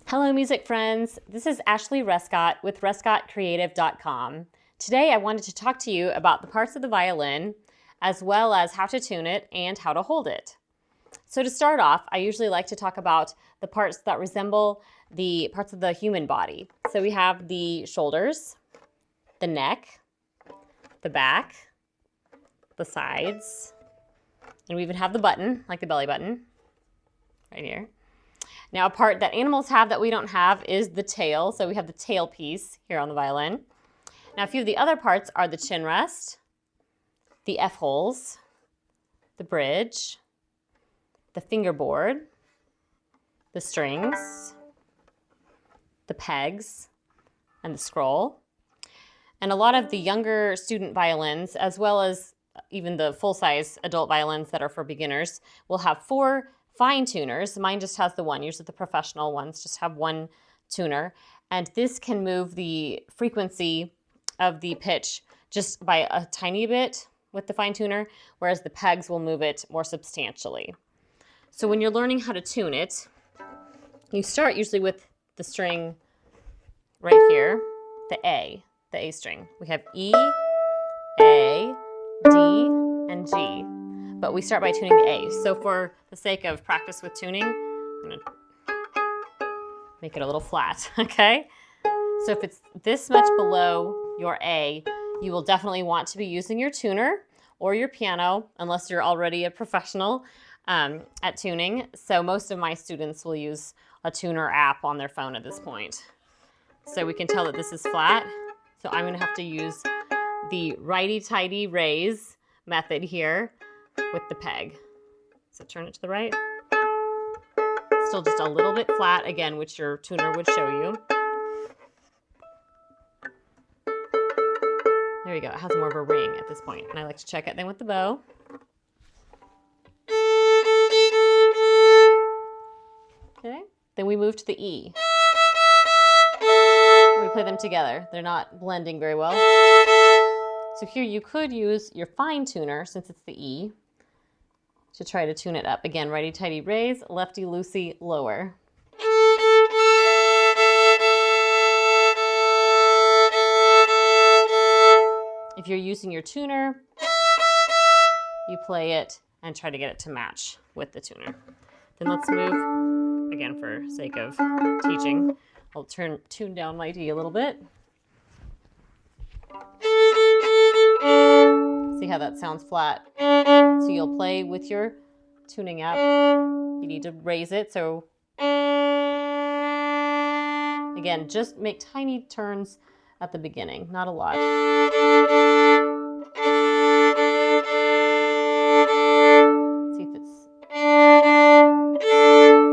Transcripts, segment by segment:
Hello, music friends. This is Ashley Rescott with RescottCreative.com. Today, I wanted to talk to you about the parts of the violin, as well as how to tune it and how to hold it. So to start off, I usually like to talk about the parts that resemble the parts of the human body. So we have the shoulders, the neck, the back, the sides, and we even have the button, like the belly button, right here. Now, a part that animals have that we don't have is the tail. So we have the tail piece here on the violin. Now, a few of the other parts are the chin rest, the F-holes, the bridge, the fingerboard, the strings, the pegs, and the scroll. And a lot of the younger student violins, as well as even the full-size adult violins that are for beginners, will have 4 fine tuners. Mine just has the one. Usually the professional ones just have one tuner. And this can move the frequency of the pitch just by a tiny bit with the fine tuner, whereas the pegs will move it more substantially. So when you're learning how to tune it, you start usually with the string right here, the A string. We have E, A, D, and G. But we start by tuning the A. So for the sake of practice with tuning, I'm going to make it a little flat, okay? So if it's this much below your A, you will definitely want to be using your tuner or your piano, unless you're already a professional at tuning. So most of my students will use a tuner app on their phone at this point. So we can tell that this is flat. So I'm going to have to use the righty-tighty raise method here with the peg. So turn it to the right. Still just a little bit flat, again, which your tuner would show you. There you go. It has more of a ring at this point. And I like to check it then with the bow. Okay. Then we move to the E. We play them together. They're not blending very well. So here you could use your fine tuner, since it's the E, to try to tune it up. Again, righty-tighty raise, lefty-loosey lower. If you're using your tuner, you play it and try to get it to match with the tuner. Then let's move, again for sake of teaching, I'll tune down my D a little bit. See how that sounds flat? So you'll play with your tuning app. You need to raise it. So again, just make tiny turns at the beginning, not a lot. See if it's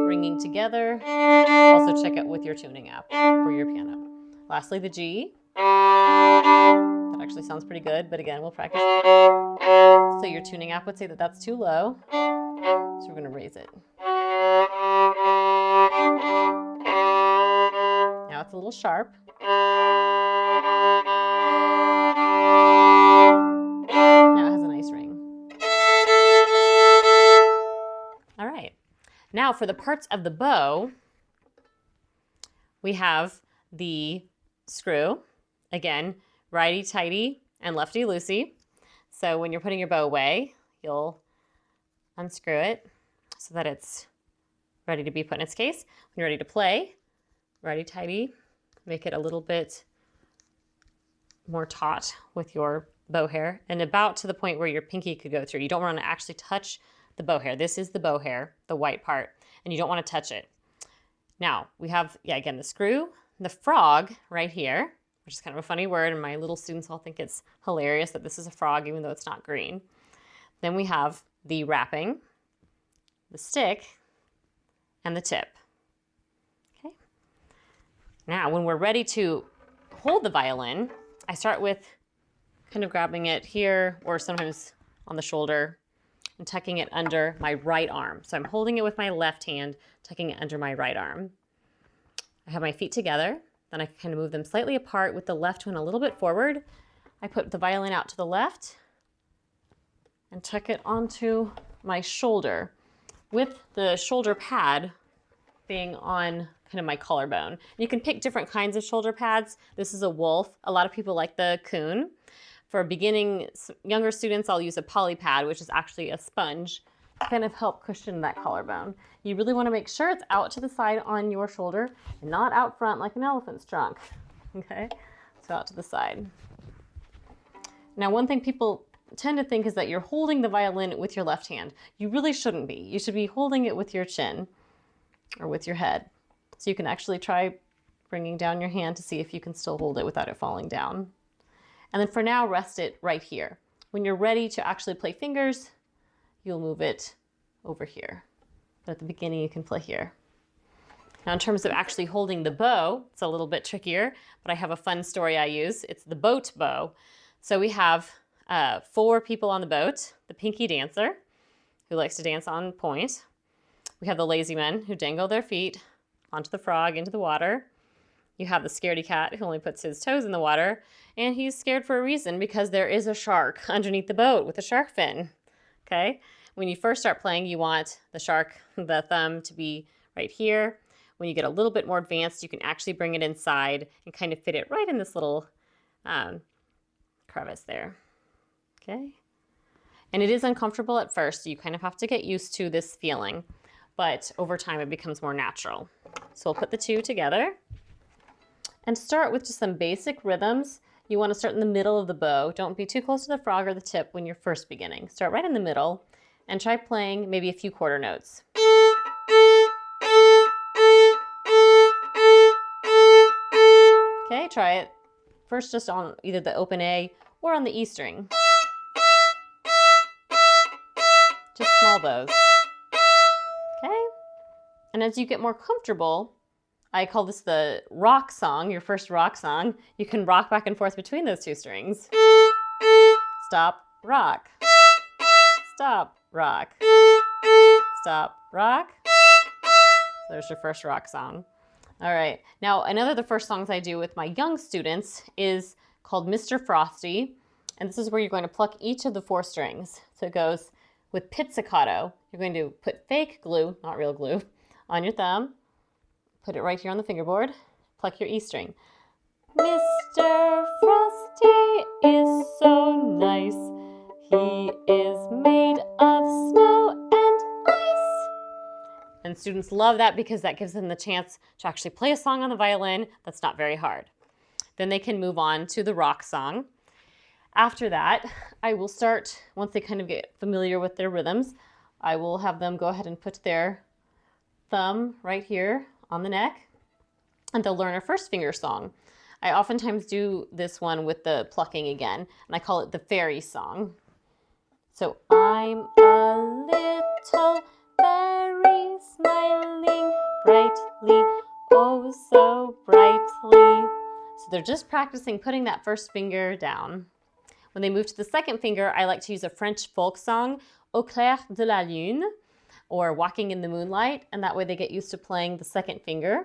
ringing together. Also check it with your tuning app for your piano. Lastly, the G. That actually sounds pretty good, but again, we'll practice. So your tuning app would say that that's too low, so we're going to raise it. Now it's a little sharp. Now it has a nice ring. All right. Now for the parts of the bow, we have the screw. Again, righty-tighty and lefty-loosey. So when you're putting your bow away, you'll unscrew it so that it's ready to be put in its case. When you're ready to play, righty-tighty, make it a little bit more taut with your bow hair and about to the point where your pinky could go through. You don't want to actually touch the bow hair. This is the bow hair, the white part, and you don't want to touch it. Now we have, again, the screw, the frog right here, which is kind of a funny word, and my little students all think it's hilarious that this is a frog, even though it's not green. Then we have the wrapping, the stick, and the tip. Okay. Now, when we're ready to hold the violin, I start with kind of grabbing it here, or sometimes on the shoulder, and tucking it under my right arm. So I'm holding it with my left hand, tucking it under my right arm. I have my feet together. Then I kind of move them slightly apart with the left one a little bit forward. I put the violin out to the left and tuck it onto my shoulder. With the shoulder pad, thing on kind of my collarbone. You can pick different kinds of shoulder pads. This is a wolf. A lot of people like the coon. For beginning younger students, I'll use a poly pad, which is actually a sponge, to kind of help cushion that collarbone. You really want to make sure it's out to the side on your shoulder and not out front like an elephant's trunk. Okay, so out to the side. Now, one thing people tend to think is that you're holding the violin with your left hand. You really shouldn't be. You should be holding it with your chin or with your head. So you can actually try bringing down your hand to see if you can still hold it without it falling down. And then for now, rest it right here. When you're ready to actually play fingers, you'll move it over here. But at the beginning, you can play here. Now, in terms of actually holding the bow, it's a little bit trickier, but I have a fun story I use. It's the boat bow. So we have 4 people on the boat: the pinky dancer, who likes to dance on point. We have the lazy men, who dangle their feet onto the frog into the water. You have the scaredy cat, who only puts his toes in the water, and he's scared for a reason, because there is a shark underneath the boat with a shark fin. Okay? When you first start playing, you want the shark, the thumb, to be right here. When you get a little bit more advanced, you can actually bring it inside and kind of fit it right in this little crevice there. Okay? And it is uncomfortable at first, so you kind of have to get used to this feeling, but over time it becomes more natural. So we'll put the two together and start with just some basic rhythms. You want to start in the middle of the bow. Don't be too close to the frog or the tip when you're first beginning. Start right in the middle and try playing maybe a few quarter notes. Okay, try it first just on either the open A or on the E string. Just small bows. Okay? And as you get more comfortable, I call this the rock song, your first rock song. You can rock back and forth between those two strings. Stop, rock. Stop, rock. Stop, rock. So there's your first rock song. All right. Now, another of the first songs I do with my young students is called Mr. Frosty. And this is where you're going to pluck each of the 4 strings. So it goes with pizzicato. You're going to put fake glue, not real glue, on your thumb. Put it right here on the fingerboard. Pluck your E string. Mr. Frosty is so nice. He is made of snow and ice. And students love that because that gives them the chance to actually play a song on the violin that's not very hard. Then they can move on to the rock song. After that, I will start, once they kind of get familiar with their rhythms, I will have them go ahead and put their thumb right here on the neck, and they'll learn a first finger song. I oftentimes do this one with the plucking again, and I call it the fairy song. So I'm a little fairy smiling brightly, oh so brightly. So they're just practicing putting that first finger down. When they move to the second finger, I like to use a French folk song, Au clair de la lune, or Walking in the Moonlight, and that way they get used to playing the second finger.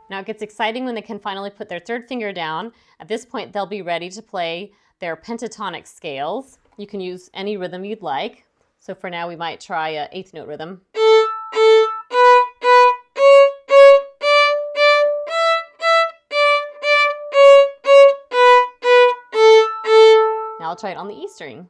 Now it gets exciting when they can finally put their third finger down. At this point, they'll be ready to play their pentatonic scales. You can use any rhythm you'd like. So for now, we might try an 8th note rhythm. Now I'll try it on the E string.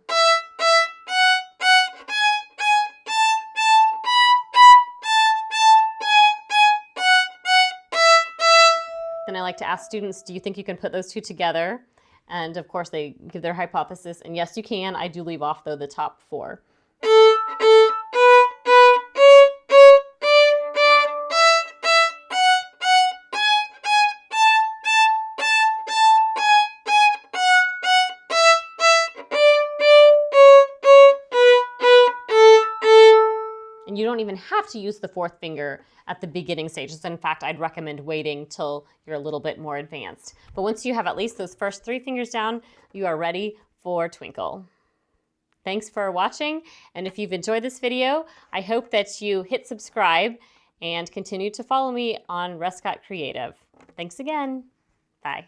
Then I like to ask students, do you think you can put those two together? And of course they give their hypothesis, and yes you can. I do leave off though the top 4. And you don't even have to use the 4th finger at the beginning stages. In fact, I'd recommend waiting till you're a little bit more advanced. But once you have at least those first 3 fingers down, you are ready for Twinkle. Thanks for watching, and if you've enjoyed this video, I hope that you hit subscribe and continue to follow me on Rescott Creative. Thanks again. Bye.